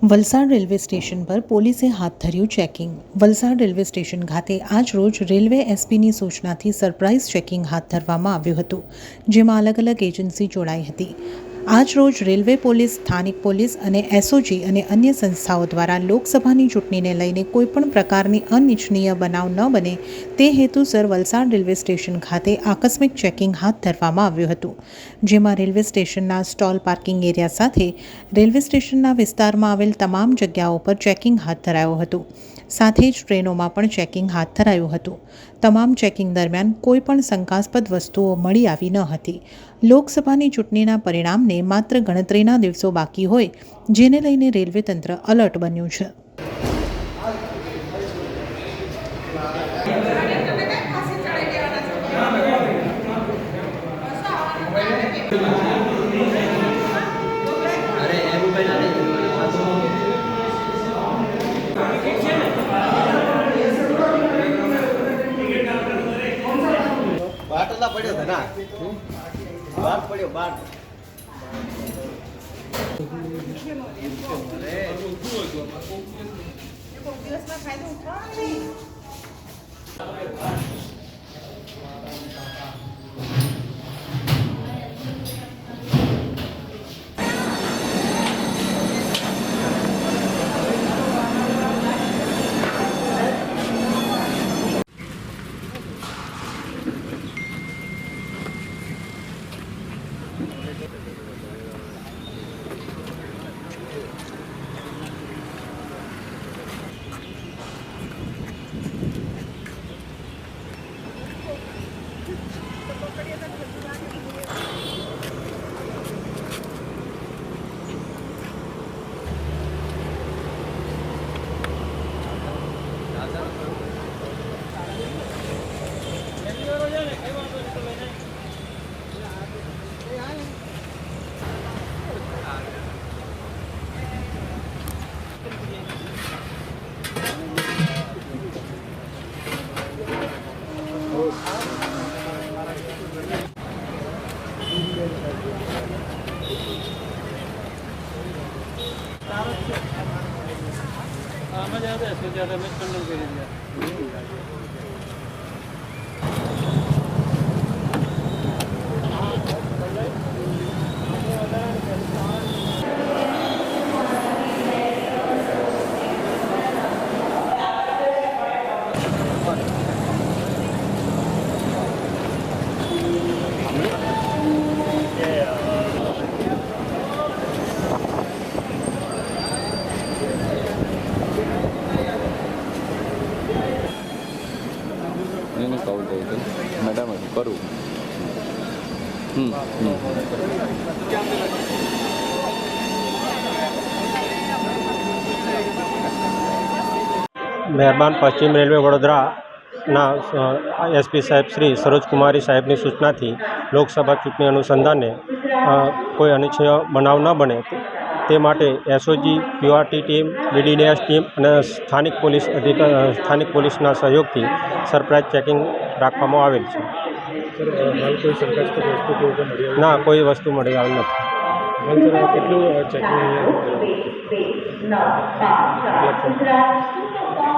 Valsad railway station પર પોલીસે હાથ ધર્યું ચેકિંગ. વલસાડ રેલવે સ્ટેશન ખાતે આજ રોજ રેલવે એસપીની સૂચનાથી સરપ્રાઇઝ ચેકિંગ હાથ ધરવામાં આવ્યું હતું, જેમાં અલગ અલગ એજન્સી જોડાઈ હતી. આજ રોજ રેલવે પોલીસ, સ્થાનિક પોલીસ અને એસઓજી અને અન્ય સંસ્થાઓ દ્વારા લોકસભાની ચૂંટણીને લઈને કોઈપણ પ્રકારની અનિચ્છનીય બનાવ ન બને તે હેતુસર વલસાડ રેલવે સ્ટેશન ખાતે આકસ્મિક ચેકિંગ હાથ ધરવામાં આવ્યું હતું, જેમાં રેલવે સ્ટેશનના સ્ટોલ, પાર્કિંગ એરિયા સાથે રેલવે સ્ટેશનના વિસ્તારમાં આવેલ તમામ જગ્યાઓ પર ચેકિંગ હાથ ધરાયું હતું. સાથે જ ટ્રેનોમાં પણ ચેકિંગ હાથ ધરાયું હતું. તમામ ચેકિંગ દરમિયાન કોઈ પણ શંકાસ્પદ વસ્તુઓ મળી આવી ન હતી. લોકસભાની ચૂંટણીના પરિણામને માત્ર ગણતરીના દિવસો બાકી હોય, જેને લઈને રેલવે તંત્ર અલર્ટ બન્યું છે. બાટલા પડ્યો છે ના બાટ પડ્યો બાટ મેડમ કરું મહેરબાન પશ્ચિમ રેલવે વડોદરાના એસપી સાહેબ શ્રી સરોજ કુમારી સાહેબની સૂચનાથી લોકસભા ચૂંટણી અનુસંધાને કોઈ અનિચ્છનીય બનાવ ન બને તે માટે SOG, PRT team, BDDS team અને સ્થાનિક પોલીસના સહયોગથી સરપ્રાઇઝ ચેકિંગ રાખવામાં આવેલ છે. ના, કોઈ વસ્તુ મળી આવી નથી.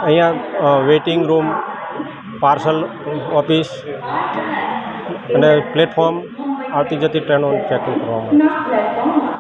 અહીંયા વેઇટિંગ રૂમ, પાર્સલ ઓફિસ અને પ્લેટફોર્મ, આવતી જતી ટ્રેનો ચેકિંગ કરવામાં આવે છે.